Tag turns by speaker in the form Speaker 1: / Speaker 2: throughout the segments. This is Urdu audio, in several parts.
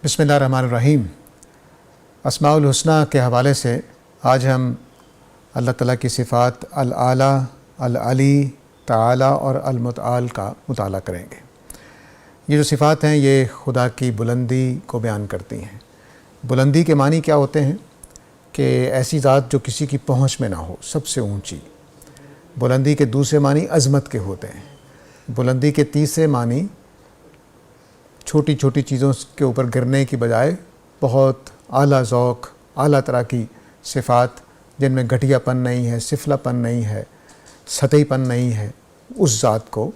Speaker 1: بسم اللہ الرحمن الرحیم۔ اسماء الحسنہ کے حوالے سے آج ہم اللہ تعالیٰ کی صفات الاعلیٰ، العلی، تعالی اور المتعال کا مطالعہ کریں گے۔ یہ جو صفات ہیں یہ خدا کی بلندی کو بیان کرتی ہیں۔ بلندی کے معنی کیا ہوتے ہیں کہ ایسی ذات جو کسی کی پہنچ میں نہ ہو، سب سے اونچی۔ بلندی کے دوسرے معنی عظمت کے ہوتے ہیں۔ بلندی کے تیسرے معنی چھوٹی چھوٹی چیزوں کے اوپر گرنے کی بجائے بہت اعلیٰ ذوق، اعلیٰ طرح کی صفات جن میں گھٹیا پن نہیں ہے، سفلا پن نہیں ہے، سطحی پن نہیں ہے، اس ذات کو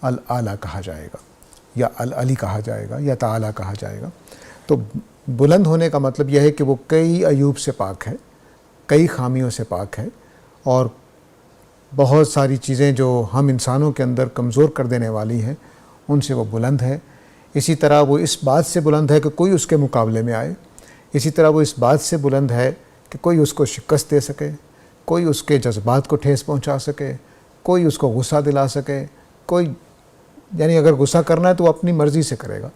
Speaker 1: الاعلیٰ کہا جائے گا یا العلی کہا جائے گا یا تعالی کہا جائے گا۔ تو بلند ہونے کا مطلب یہ ہے کہ وہ کئی عیوب سے پاک ہے، کئی خامیوں سے پاک ہے، اور بہت ساری چیزیں جو ہم انسانوں کے اندر کمزور کر دینے والی ہیں ان سے وہ بلند ہے۔ اسی طرح وہ اس بات سے بلند ہے کہ کوئی اس کے مقابلے میں آئے۔ اسی طرح وہ اس بات سے بلند ہے کہ کوئی اس کو شکست دے سکے، کوئی اس کے جذبات کو ٹھیس پہنچا سکے، کوئی اس کو غصہ دلا سکے، کوئی یعنی اگر غصہ کرنا ہے تو وہ اپنی مرضی سے کرے گا،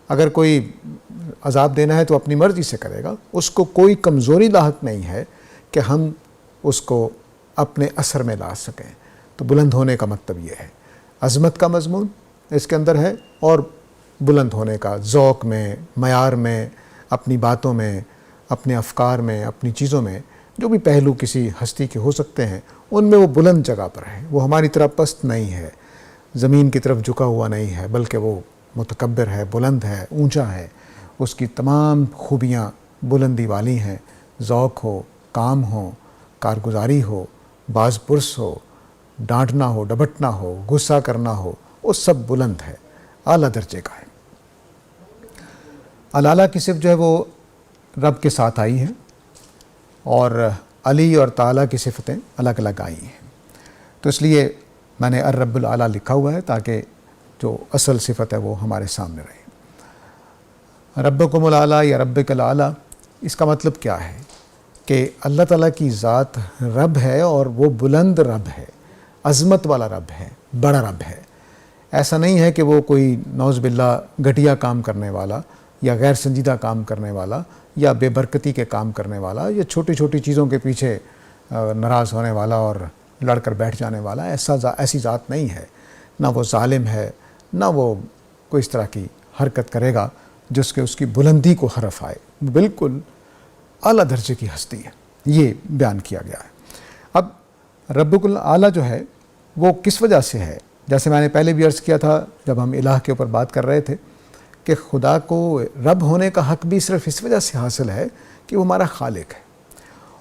Speaker 1: اگر کوئی عذاب دینا ہے تو اپنی مرضی سے کرے گا۔ اس کو کوئی کمزوری لاحق نہیں ہے کہ ہم اس کو اپنے اثر میں لا سکیں۔ تو بلند ہونے کا مطلب یہ ہے، عظمت کا مضمون اس کے اندر ہے، اور بلند ہونے کا ذوق میں، معیار میں، اپنی باتوں میں، اپنے افکار میں، اپنی چیزوں میں جو بھی پہلو کسی ہستی کے ہو سکتے ہیں ان میں وہ بلند جگہ پر ہے۔ وہ ہماری طرح پست نہیں ہے، زمین کی طرف جھکا ہوا نہیں ہے، بلکہ وہ متکبر ہے، بلند ہے، اونچا ہے۔ اس کی تمام خوبیاں بلندی والی ہیں، ذوق ہو، کام ہو، کارگزاری ہو، باز پرس ہو، ڈانٹنا ہو، ڈبٹنا ہو، غصہ کرنا ہو، وہ سب بلند ہے، اعلیٰ درجے کا ہے۔ الاعلیٰ کی صفت جو ہے وہ رب کے ساتھ آئی ہے، اور علی اور تعالیٰ کی صفتیں الگ الگ آئی ہیں۔ تو اس لیے میں نے الرب الاعلیٰ لکھا ہوا ہے تاکہ جو اصل صفت ہے وہ ہمارے سامنے رہے۔ ربکم الاعلیٰ یا ربک الاعلیٰ، اس کا مطلب کیا ہے کہ اللہ تعالیٰ کی ذات رب ہے، اور وہ بلند رب ہے، عظمت والا رب ہے، بڑا رب ہے۔ ایسا نہیں ہے کہ وہ کوئی نعوذ باللہ گھٹیا کام کرنے والا یا غیر سنجیدہ کام کرنے والا یا بے برکتی کے کام کرنے والا یا چھوٹی چھوٹی چیزوں کے پیچھے ناراض ہونے والا اور لڑ کر بیٹھ جانے والا، ایسی ذات نہیں ہے۔ نہ وہ ظالم ہے، نہ وہ کوئی اس طرح کی حرکت کرے گا جس کے اس کی بلندی کو حرف آئے۔ بالکل اعلیٰ درجے کی ہستی ہے، یہ بیان کیا گیا ہے۔ اب ربک الاعلیٰ جو ہے وہ کس وجہ سے ہے؟ جیسے میں نے پہلے بھی عرض کیا تھا جب ہم الہ کے اوپر بات کر رہے تھے کہ خدا کو رب ہونے کا حق بھی صرف اس وجہ سے حاصل ہے کہ وہ ہمارا خالق ہے۔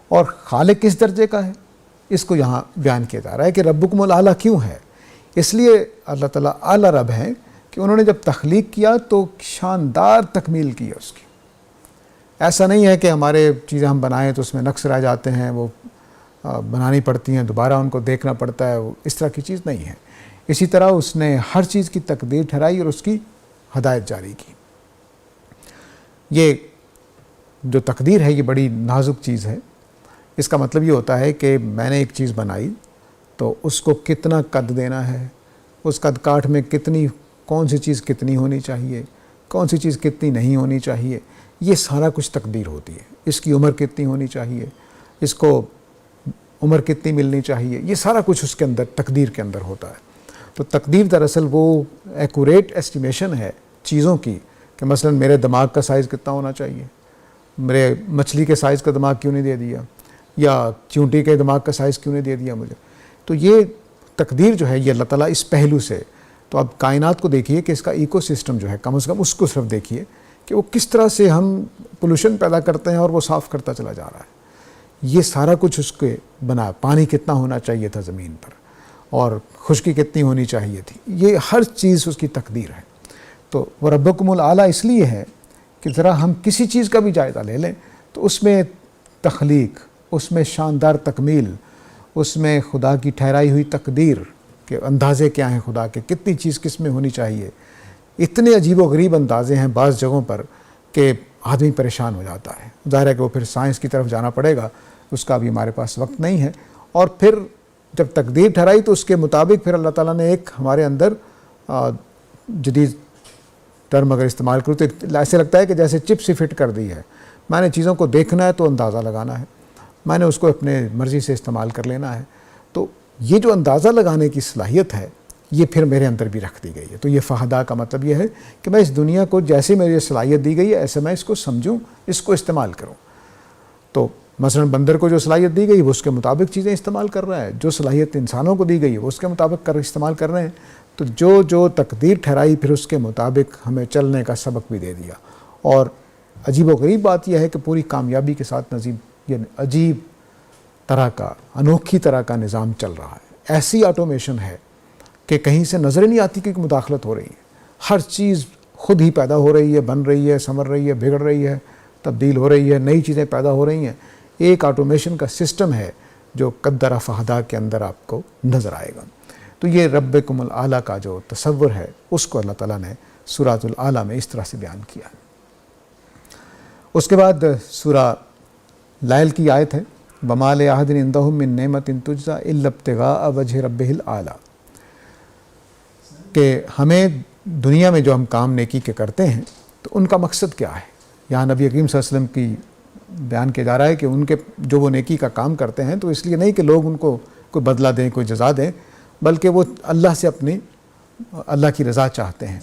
Speaker 1: اور خالق کس درجے کا ہے اس کو یہاں بیان کیا جا رہا ہے کہ ربکم الاعلیٰ کیوں ہے؟ اس لیے اللہ تعالیٰ اعلیٰ رب ہیں کہ انہوں نے جب تخلیق کیا تو شاندار تکمیل کی ہے اس کی۔ ایسا نہیں ہے کہ ہمارے چیزیں ہم بنائیں تو اس میں نقص رہ جاتے ہیں، وہ بنانی پڑتی ہیں، دوبارہ ان کو دیکھنا پڑتا ہے، اس طرح کی چیز نہیں ہے۔ اسی طرح اس نے ہر چیز کی تقدیر ٹھہرائی اور اس کی ہدایت جاری کی۔ یہ جو تقدیر ہے یہ بڑی نازک چیز ہے۔ اس کا مطلب یہ ہوتا ہے کہ میں نے ایک چیز بنائی تو اس کو کتنا قد دینا ہے، اس قد کاٹ میں کون سی چیز کتنی ہونی چاہیے، کون سی چیز کتنی نہیں ہونی چاہیے، یہ سارا کچھ تقدیر ہوتی ہے۔ اس کی عمر کتنی ہونی چاہیے، اس کو عمر کتنی ملنی چاہیے، یہ سارا کچھ اس کے اندر تقدیر کے اندر ہوتا ہے۔ تو تقدیر دراصل وہ ایکوریٹ ایسٹیمیشن ہے چیزوں کی کہ مثلا میرے دماغ کا سائز کتنا ہونا چاہیے، میرے مچھلی کے سائز کا دماغ کیوں نہیں دے دیا، یا چونٹی کے دماغ کا سائز کیوں نہیں دے دیا مجھے۔ تو یہ تقدیر جو ہے یہ اللہ تعالیٰ اس پہلو سے، تو اب کائنات کو دیکھیے کہ اس کا ایکو سسٹم جو ہے کم از کم اس کو صرف دیکھیے کہ وہ کس طرح سے ہم پولوشن پیدا کرتے ہیں اور وہ صاف کرتا چلا جا رہا ہے۔ یہ سارا کچھ اس کے بنا، پانی کتنا ہونا چاہیے تھا زمین پر، اور خشکی کتنی ہونی چاہیے تھی، یہ ہر چیز اس کی تقدیر ہے۔ تو وہ ربکم الاعلیٰ اس لیے ہے کہ ذرا ہم کسی چیز کا بھی جائزہ لے لیں تو اس میں تخلیق، اس میں شاندار تکمیل، اس میں خدا کی ٹھہرائی ہوئی تقدیر کہ اندازے کیا ہیں خدا کے، کتنی چیز کس میں ہونی چاہیے، اتنے عجیب و غریب اندازے ہیں بعض جگہوں پر کہ آدمی پریشان ہو جاتا ہے۔ ظاہر ہے کہ وہ پھر سائنس کی طرف جانا پڑے گا، اس کا بھی ہمارے پاس وقت نہیں ہے۔ اور پھر جب تقدیر ٹھہرائی تو اس کے مطابق پھر اللہ تعالیٰ نے ایک ہمارے اندر جدید ٹرم اگر استعمال کروں تو ایسے لگتا ہے کہ جیسے چپ سی فٹ کر دی ہے. میں نے چیزوں کو دیکھنا ہے تو اندازہ لگانا ہے, میں نے اس کو اپنے مرضی سے استعمال کر لینا ہے. تو یہ جو اندازہ لگانے کی صلاحیت ہے یہ پھر میرے اندر بھی رکھ دی گئی ہے. تو یہ فہدا کا مطلب یہ ہے کہ میں اس دنیا کو جیسے میری صلاحیت دی گئی ہے ایسے میں اس کو سمجھوں, اس کو استعمال کروں. تو مثلا بندر کو جو صلاحیت دی گئی وہ اس کے مطابق چیزیں استعمال کر رہا ہے, جو صلاحیت انسانوں کو دی گئی ہے وہ اس کے مطابق استعمال کر رہے ہیں. تو جو تقدیر ٹھہرائی پھر اس کے مطابق ہمیں چلنے کا سبق بھی دے دیا. اور عجیب و غریب بات یہ ہے کہ پوری کامیابی کے ساتھ یہ عجیب طرح کا, انوکھی طرح کا نظام چل رہا ہے. ایسی آٹومیشن ہے کہ کہیں سے نظر نہیں آتی کہ مداخلت ہو رہی ہے. ہر چیز خود ہی پیدا ہو رہی ہے, بن رہی ہے, سنور رہی ہے, بگڑ رہی ہے, تبدیل ہو رہی ہے, نئی چیزیں پیدا ہو رہی ہیں. ایک آٹومیشن کا سسٹم ہے جو قدر فہدا کے اندر آپ کو نظر آئے گا. تو یہ ربکم الاعلیٰ کا جو تصور ہے اس کو اللہ تعالیٰ نے سورۃ الاعلیٰ میں اس طرح سے بیان کیا. اس کے بعد سورہ لیل کی آیت ہے وَمَا لِأَحَدٍ عِندَهُ مِن نِعْمَةٍ تُجْزَىٰ إِلَّا ابْتِغَاءَ وَجْهِ رَبِّهِ الْأَعْلَىٰ, کہ ہمیں دنیا میں جو ہم کام نیکی کے کرتے ہیں تو ان کا مقصد کیا ہے. یہاں نبی کریم صلی اللہ علیہ وسلم کی بیان کیا جا رہا ہے کہ ان کے جو وہ نیکی کا کام کرتے ہیں تو اس لیے نہیں کہ لوگ ان کو کوئی بدلہ دیں, کوئی جزا دیں, بلکہ وہ اللہ سے اپنی اللہ کی رضا چاہتے ہیں.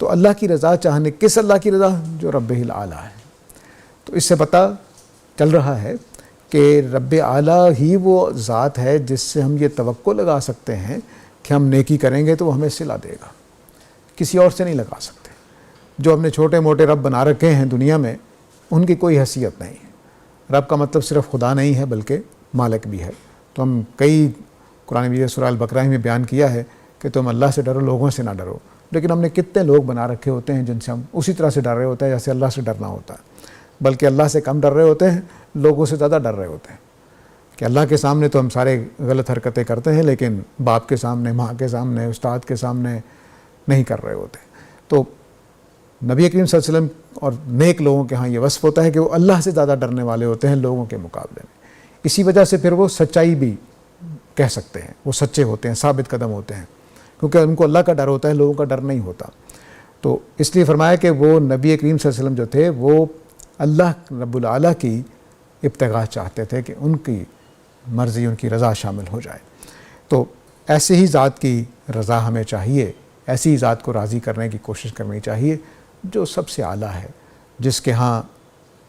Speaker 1: تو اللہ کی رضا چاہنے, کس اللہ کی رضا؟ جو رب الاعلیٰ ہے. تو اس سے پتہ چل رہا ہے کہ رب اعلیٰ ہی وہ ذات ہے جس سے ہم یہ توقع لگا سکتے ہیں کہ ہم نیکی کریں گے تو وہ ہمیں صلہ دے گا. کسی اور سے نہیں لگا سکتے. جو ہم نے چھوٹے موٹے رب بنا رکھے ہیں دنیا میں ان کی کوئی حیثیت نہیں. رب کا مطلب صرف خدا نہیں ہے بلکہ مالک بھی ہے. تو ہم کئی قرآن مجید سورہ البقرہ میں بیان کیا ہے کہ تم اللہ سے ڈرو, لوگوں سے نہ ڈرو. لیکن ہم نے کتنے لوگ بنا رکھے ہوتے ہیں جن سے ہم اسی طرح سے ڈر رہے ہوتے ہیں جیسے اللہ سے ڈرنا ہوتا ہے, بلکہ اللہ سے کم ڈر رہے ہوتے ہیں, لوگوں سے زیادہ ڈر رہے ہوتے ہیں. کہ اللہ کے سامنے تو ہم سارے غلط حرکتیں کرتے ہیں لیکن باپ کے سامنے, ماں کے سامنے, استاد کے سامنے نہیں کر رہے ہوتے. تو نبی کریم صلی اللہ علیہ وسلم اور نیک لوگوں کے ہاں یہ وصف ہوتا ہے کہ وہ اللہ سے زیادہ ڈرنے والے ہوتے ہیں لوگوں کے مقابلے میں. اسی وجہ سے پھر وہ سچائی بھی کہہ سکتے ہیں, وہ سچے ہوتے ہیں, ثابت قدم ہوتے ہیں, کیونکہ ان کو اللہ کا ڈر ہوتا ہے, لوگوں کا ڈر نہیں ہوتا. تو اس لیے فرمایا کہ وہ نبی کریم صلی اللہ علیہ وسلم جو تھے وہ اللہ رب الاعلیٰ کی ابتغاء چاہتے تھے کہ ان کی مرضی, ان کی رضا شامل ہو جائے. تو ایسے ہی ذات کی رضا ہمیں چاہیے, ایسی ہی ذات کو راضی کرنے کی کوشش کرنی چاہیے جو سب سے اعلیٰ ہے, جس کے ہاں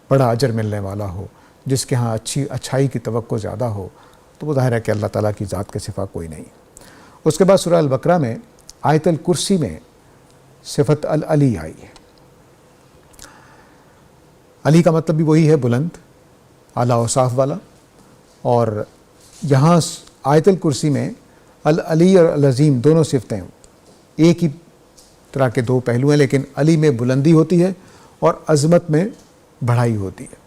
Speaker 1: بڑا اجر ملنے والا ہو, جس کے ہاں اچھائی کی توقع زیادہ ہو. تو وہ ظاہر ہے کہ اللہ تعالیٰ کی ذات کے صفہ کوئی نہیں. اس کے بعد سورہ البقرہ میں آیت الکرسی میں صفت العلی آئی ہے. علی کا مطلب بھی وہی ہے, بلند, اعلیٰ اوصاف والا. اور یہاں آیت الکرسی میں العلی اور العظیم دونوں صفتیں ایک ہی طرح کے دو پہلو ہیں, لیکن علی میں بلندی ہوتی ہے اور عظمت میں بڑھائی ہوتی ہے.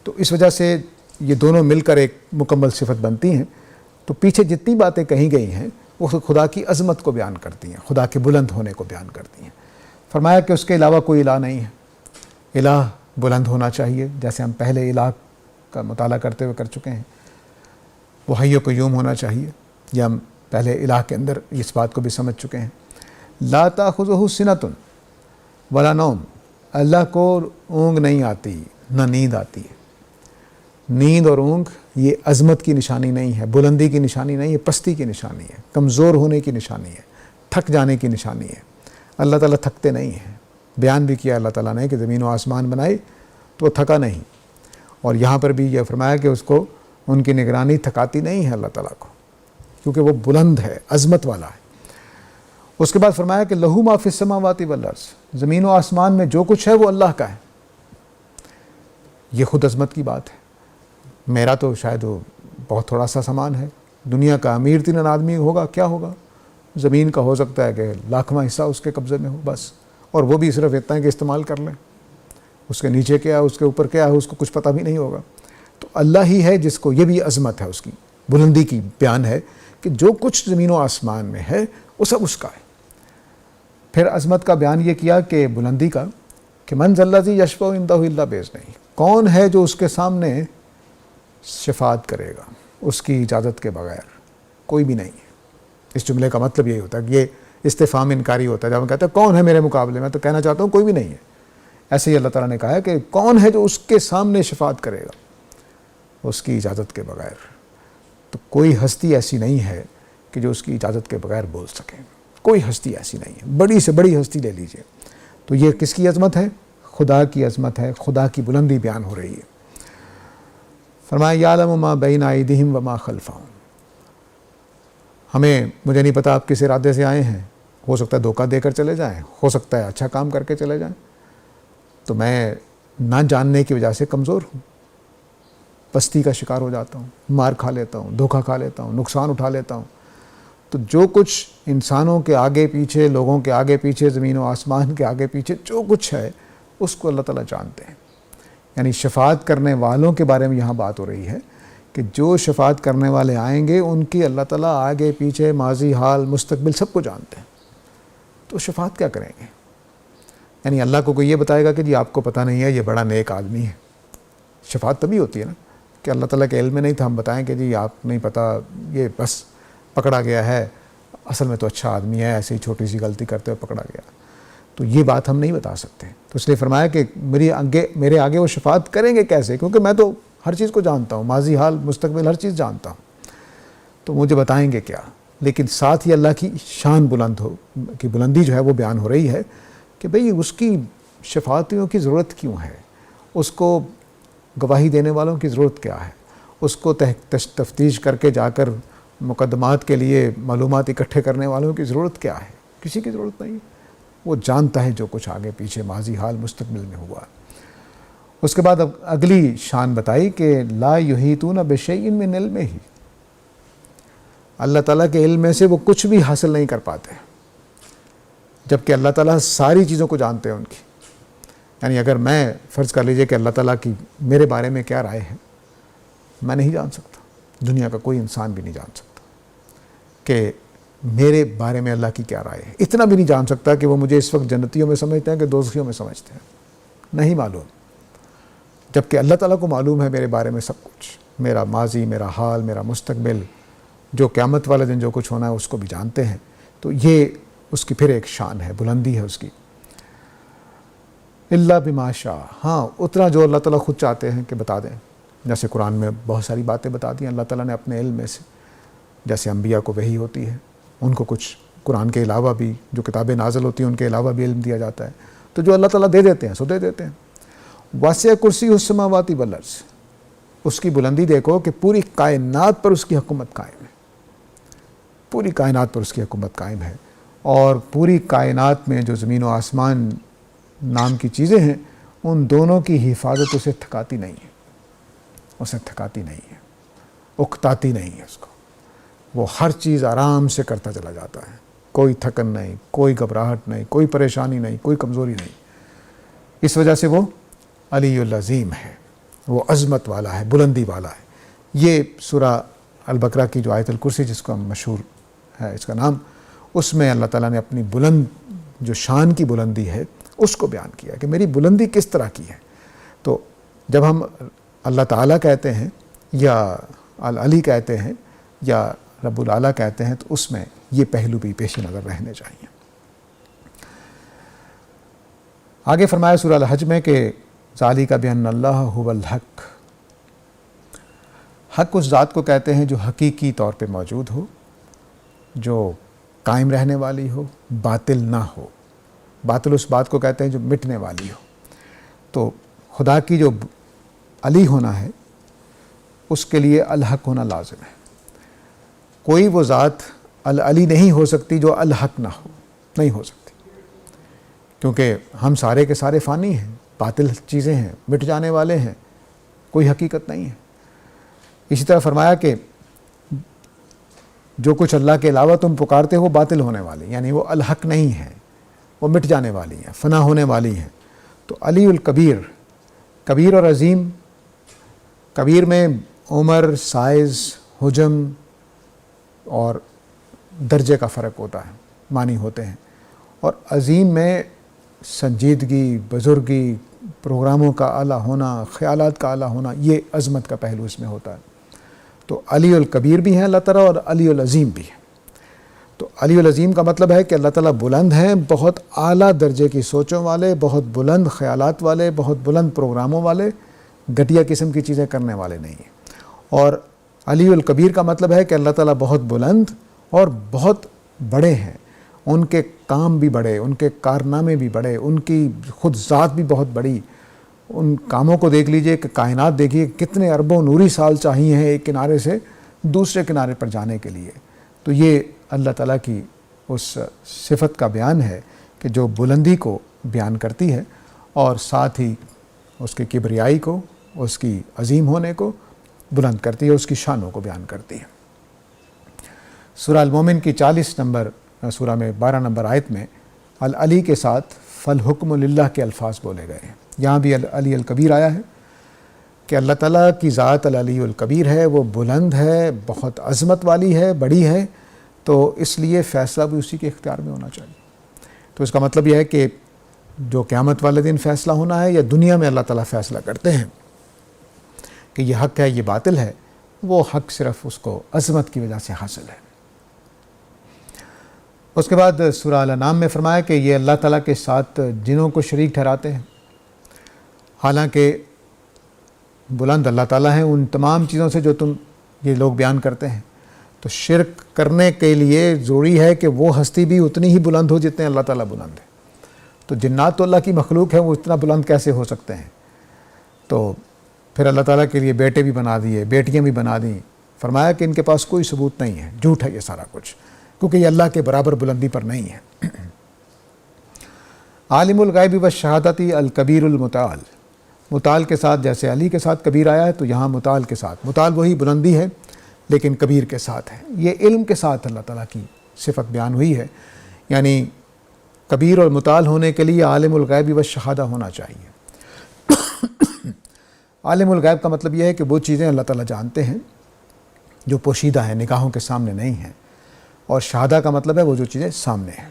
Speaker 1: تو اس وجہ سے یہ دونوں مل کر ایک مکمل صفت بنتی ہیں. تو پیچھے جتنی باتیں کہیں گئی ہیں وہ خدا کی عظمت کو بیان کرتی ہیں, خدا کے بلند ہونے کو بیان کرتی ہیں. فرمایا کہ اس کے علاوہ کوئی الہ نہیں ہے. الہ بلند ہونا چاہیے, جیسے ہم پہلے الہ کا مطالعہ کرتے ہوئے کر چکے ہیں. وہ حی و قیوم ہونا چاہیے, یہ ہم پہلے الہ کے اندر اس بات کو بھی سمجھ چکے ہیں. لا تاخذہ سنۃ ولا نوم, اللہ کو اونگ نہیں آتی نہ نیند آتی ہے. نیند اور اونگ یہ عظمت کی نشانی نہیں ہے, بلندی کی نشانی نہیں ہے, پستی کی نشانی ہے, کمزور ہونے کی نشانی ہے, تھک جانے کی نشانی ہے. اللہ تعالیٰ تھکتے نہیں ہیں. بیان بھی کیا اللہ تعالیٰ نے کہ زمین و آسمان بنائے تو وہ تھکا نہیں. اور یہاں پر بھی یہ فرمایا کہ اس کو ان کی نگرانی تھکاتی نہیں ہے اللہ تعالیٰ کو, کیونکہ وہ بلند ہے, عظمت والا ہے. اس کے بعد فرمایا کہ لہو ما فی السماوات والارض, زمین و آسمان میں جو کچھ ہے وہ اللہ کا ہے. یہ خود عظمت کی بات ہے. میرا تو شاید وہ بہت تھوڑا سا سامان ہے, دنیا کا امیر ترین آدمی ہوگا, کیا ہوگا, زمین کا ہو سکتا ہے کہ لاکھواں حصہ اس کے قبضے میں ہو بس, اور وہ بھی صرف اتنا ہے کہ استعمال کر لیں. اس کے نیچے کیا ہے, اس کے اوپر کیا ہے, اس کو کچھ پتہ بھی نہیں ہوگا. تو اللہ ہی ہے جس کو, یہ بھی عظمت ہے, اس کی بلندی کی بیان ہے کہ جو کچھ زمین و آسمان میں ہے وہ سب اس کا ہے. پھر عظمت کا بیان یہ کیا کہ بلندی کا, کہ من ذا الذی یشفع عندہ الا بإذنہ, کون ہے جو اس کے سامنے شفاعت کرے گا اس کی اجازت کے بغیر؟ کوئی بھی نہیں ہے. اس جملے کا مطلب یہی ہوتا ہے کہ یہ استفہام انکاری ہوتا ہے. جب ہم کہتے ہیں کون ہے میرے مقابلے میں, تو کہنا چاہتا ہوں کوئی بھی نہیں ہے. ایسے ہی اللہ تعالیٰ نے کہا ہے کہ کون ہے جو اس کے سامنے شفاعت کرے گا اس کی اجازت کے بغیر. تو کوئی ہستی ایسی نہیں ہے کہ جو اس کی اجازت کے بغیر بول سکے. کوئی ہستی ایسی نہیں ہے. بڑی سے بڑی ہستی لے لیجئے. تو یہ کس کی عظمت ہے؟ خدا کی عظمت ہے, خدا کی بلندی بیان ہو رہی ہے. فرمایا یعلم ما بین ایدیہم وما خلفہم. مجھے نہیں پتا آپ کس ارادے سے آئے ہیں, ہو سکتا ہے دھوکہ دے کر چلے جائیں, ہو سکتا ہے اچھا کام کر کے چلے جائیں. تو میں نہ جاننے کی وجہ سے کمزور ہوں, پستی کا شکار ہو جاتا ہوں, مار کھا لیتا ہوں, دھوکہ کھا لیتا ہوں, نقصان اٹھا لیتا ہوں. تو جو کچھ انسانوں کے آگے پیچھے, لوگوں کے آگے پیچھے, زمین و آسمان کے آگے پیچھے جو کچھ ہے اس کو اللہ تعالیٰ جانتے ہیں. یعنی شفاعت کرنے والوں کے بارے میں یہاں بات ہو رہی ہے کہ جو شفاعت کرنے والے آئیں گے ان کی اللہ تعالیٰ آگے پیچھے, ماضی, حال, مستقبل سب کو جانتے ہیں. تو شفاعت کیا کریں گے؟ یعنی اللہ کو کوئی یہ بتائے گا کہ جی آپ کو پتہ نہیں ہے یہ بڑا نیک آدمی ہے. شفاعت تبھی ہوتی ہے نا کہ اللہ تعالیٰ کے علم میں نہیں تھا, ہم بتائیں کہ جی آپ نہیں پتہ, یہ بس پکڑا گیا ہے, اصل میں تو اچھا آدمی ہے, ایسے ہی چھوٹی سی غلطی کرتے ہوئے پکڑا گیا. تو یہ بات ہم نہیں بتا سکتے. تو اس لیے فرمایا کہ میرے آگے وہ شفاعت کریں گے کیسے, کیونکہ میں تو ہر چیز کو جانتا ہوں, ماضی, حال, مستقبل ہر چیز جانتا ہوں. تو مجھے بتائیں گے کیا؟ لیکن ساتھ ہی اللہ کی شان کی بلندی جو ہے وہ بیان ہو رہی ہے کہ بھئی اس کی شفاعتوں کی ضرورت کیوں ہے, اس کو گواہی دینے والوں کی ضرورت کیا ہے, اس کو تفتیش کر کے جا کر مقدمات کے لیے معلومات اکٹھے کرنے والوں کی ضرورت کیا ہے؟ کسی کی ضرورت نہیں. وہ جانتا ہے جو کچھ آگے پیچھے, ماضی, حال, مستقبل میں ہوا. اس کے بعد اب اگلی شان بتائی کہ لا یحیطون بشیء من علمہ, اللہ تعالیٰ کے علم میں سے وہ کچھ بھی حاصل نہیں کر پاتے, جبکہ اللہ تعالیٰ ساری چیزوں کو جانتے ہیں ان کی. یعنی اگر میں فرض کر لیجئے کہ اللہ تعالیٰ کی میرے بارے میں کیا رائے ہے, میں نہیں جان سکتا, دنیا کا کوئی انسان بھی نہیں جان سکتا کہ میرے بارے میں اللہ کی کیا رائے ہے. اتنا بھی نہیں جان سکتا کہ وہ مجھے اس وقت جنتیوں میں سمجھتے ہیں کہ دوزخیوں میں سمجھتے ہیں, نہیں معلوم. جبکہ اللہ تعالیٰ کو معلوم ہے میرے بارے میں سب کچھ, میرا ماضی, میرا حال, میرا مستقبل, جو قیامت والے دن جو کچھ ہونا ہے اس کو بھی جانتے ہیں. تو یہ اس کی پھر ایک شان ہے, بلندی ہے اس کی. الا بما شاء, ہاں اتنا جو اللہ تعالیٰ خود چاہتے ہیں کہ بتا دیں. جیسے قرآن میں بہت ساری باتیں بتا دی ہیں اللہ تعالیٰ نے اپنے علم میں سے. جیسے انبیاء کو وحی ہوتی ہے, ان کو کچھ قرآن کے علاوہ بھی جو کتابیں نازل ہوتی ہیں ان کے علاوہ بھی علم دیا جاتا ہے. تو جو اللہ تعالیٰ دے دیتے ہیں سو دے دیتے ہیں. واسع کرسی السماوات والارض, اس کی بلندی دیکھو کہ پوری کائنات پر اس کی حکومت قائم ہے, پوری کائنات پر اس کی حکومت قائم ہے. اور پوری کائنات میں جو زمین و آسمان نام کی چیزیں ہیں ان دونوں کی حفاظت اسے تھکاتی نہیں ہے, اسے تھکاتی نہیں ہے, اکتاتی نہیں ہے اس کو. وہ ہر چیز آرام سے کرتا چلا جاتا ہے, کوئی تھکن نہیں, کوئی گھبراہٹ نہیں, کوئی پریشانی نہیں, کوئی کمزوری نہیں. اس وجہ سے وہ علی العظیم ہے, وہ عظمت والا ہے, بلندی والا ہے. یہ سورہ البقرہ کی جو آیت الکرسی جس کو مشہور ہے اس کا نام, اس میں اللہ تعالیٰ نے اپنی بلند جو شان کی بلندی ہے اس کو بیان کیا کہ میری بلندی کس طرح کی ہے. تو جب ہم اللہ تعالیٰ کہتے ہیں یا العلی کہتے ہیں یا رب العلیٰ کہتے ہیں تو اس میں یہ پہلو بھی پیش نظر رہنے چاہیے. آگے فرمایا سورہ الحج میں کہ ذالک بأن اللہ هو الحق, حق اس ذات کو کہتے ہیں جو حقیقی طور پہ موجود ہو, جو قائم رہنے والی ہو, باطل نہ ہو. باطل اس بات کو کہتے ہیں جو مٹنے والی ہو. تو خدا کی جو علی ہونا ہے اس کے لیے الحق ہونا لازم ہے. کوئی وہ ذات العلی نہیں ہو سکتی جو الحق نہ ہو, نہیں ہو سکتی, کیونکہ ہم سارے کے سارے فانی ہیں, باطل چیزیں ہیں, مٹ جانے والے ہیں, کوئی حقیقت نہیں ہے. اسی طرح فرمایا کہ جو کچھ اللہ کے علاوہ تم پکارتے ہو باطل ہونے والے, یعنی وہ الحق نہیں ہے, وہ مٹ جانے والی ہیں, فنا ہونے والی ہیں. تو علی الکبیر, کبیر اور عظیم, کبیر میں عمر, سائز, حجم اور درجے کا فرق ہوتا ہے, معنی ہوتے ہیں. اور عظیم میں سنجیدگی, بزرگی, پروگراموں کا اعلیٰ ہونا, خیالات کا اعلیٰ ہونا, یہ عظمت کا پہلو اس میں ہوتا ہے. تو علی الکبیر بھی ہیں اللہ تعالیٰ اور علی العظیم بھی ہے. تو علی العظیم کا مطلب ہے کہ اللہ تعالیٰ بلند ہیں، بہت اعلیٰ درجے کی سوچوں والے، بہت بلند خیالات والے، بہت بلند پروگراموں والے، گھٹیا قسم کی چیزیں کرنے والے نہیں ہیں۔ اور علی الکبیر کا مطلب ہے کہ اللہ تعالیٰ بہت بلند اور بہت بڑے ہیں، ان کے کام بھی بڑے، ان کے کارنامے بھی بڑے، ان کی خود ذات بھی بہت بڑی۔ ان کاموں کو دیکھ لیجئے کہ کائنات دیکھیے کتنے اربوں نوری سال چاہیے ہیں ایک کنارے سے دوسرے کنارے پر جانے کے لیے۔ تو یہ اللہ تعالیٰ کی اس صفت کا بیان ہے کہ جو بلندی کو بیان کرتی ہے اور ساتھ ہی اس کی کبریائی کو، اس کی عظیم ہونے کو بلند کرتی ہے، اس کی شانوں کو بیان کرتی ہے۔ سورہ المومن کی 40 نمبر سورہ میں 12 نمبر آیت میں العلی کے ساتھ فالحکم للہ کے الفاظ بولے گئے ہیں۔ یہاں بھی علی الکبیر آیا ہے کہ اللہ تعالیٰ کی ذات العلی الکبیر ہے، وہ بلند ہے، بہت عظمت والی ہے، بڑی ہے، تو اس لیے فیصلہ بھی اسی کے اختیار میں ہونا چاہیے۔ تو اس کا مطلب یہ ہے کہ جو قیامت والے دن فیصلہ ہونا ہے یا دنیا میں اللہ تعالیٰ فیصلہ کرتے ہیں کہ یہ حق ہے یہ باطل ہے، وہ حق صرف اس کو عظمت کی وجہ سے حاصل ہے۔ اس کے بعد سورہ الانعام میں فرمایا کہ یہ اللہ تعالیٰ کے ساتھ جنوں کو شریک ٹھہراتے ہیں، حالانکہ بلند اللہ تعالیٰ ہیں ان تمام چیزوں سے جو تم یہ لوگ بیان کرتے ہیں۔ تو شرک کرنے کے لیے ضروری ہے کہ وہ ہستی بھی اتنی ہی بلند ہو جتنے اللہ تعالیٰ بلند ہے۔ تو جنات تو اللہ کی مخلوق ہے، وہ اتنا بلند کیسے ہو سکتے ہیں؟ تو پھر اللہ تعالیٰ کے لیے بیٹے بھی بنا دیے، بیٹیاں بھی بنا دیں۔ فرمایا کہ ان کے پاس کوئی ثبوت نہیں ہے، جھوٹ ہے یہ سارا کچھ، کیونکہ یہ اللہ کے برابر بلندی پر نہیں ہے۔ عالم الغیب والشہادۃ الکبیر المتعال، متعال کے ساتھ جیسے علی کے ساتھ کبیر آیا ہے تو یہاں متعال کے ساتھ، متعال وہی بلندی ہے لیکن کبیر کے ساتھ ہے۔ یہ علم کے ساتھ اللہ تعالیٰ کی صفت بیان ہوئی ہے، یعنی کبیر اور متعال ہونے کے لیے عالم الغیب والشہادہ ہونا چاہیے۔ عالم الغیب کا مطلب یہ ہے کہ وہ چیزیں اللہ تعالیٰ جانتے ہیں جو پوشیدہ ہیں، نگاہوں کے سامنے نہیں ہیں، اور شہادہ کا مطلب ہے وہ جو چیزیں سامنے ہیں۔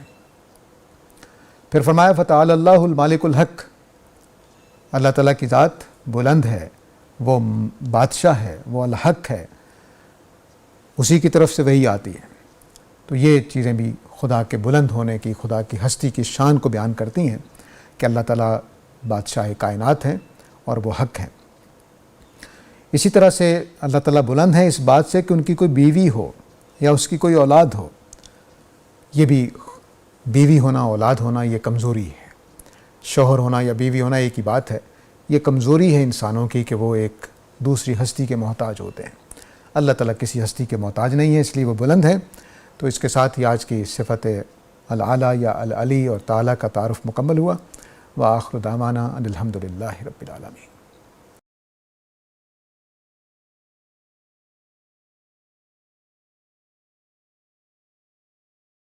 Speaker 1: پھر فرمایا فتعالی اللہ المالک الحق، اللہ تعالیٰ کی ذات بلند ہے، وہ بادشاہ ہے، وہ الحق ہے، اسی کی طرف سے وہی آتی ہے۔ تو یہ چیزیں بھی خدا کے بلند ہونے کی، خدا کی ہستی کی شان کو بیان کرتی ہیں کہ اللہ تعالیٰ بادشاہ کائنات ہیں اور وہ حق ہیں۔ اسی طرح سے اللہ تعالیٰ بلند ہے اس بات سے کہ ان کی کوئی بیوی ہو یا اس کی کوئی اولاد ہو، یہ بھی بیوی ہونا، اولاد ہونا یہ کمزوری ہے۔ شوہر ہونا یا بیوی ہونا ایک ہی بات ہے، یہ کمزوری ہے انسانوں کی کہ وہ ایک دوسری ہستی کے محتاج ہوتے ہیں۔ اللہ تعالیٰ کسی ہستی کے محتاج نہیں ہے، اس لیے وہ بلند ہے۔ تو اس کے ساتھ ہی آج کی صفت العلیٰ یا العلی اور تعالیٰ کا تعارف مکمل ہوا۔ وآخر دعوانا ان الحمد للہ رب العالمین۔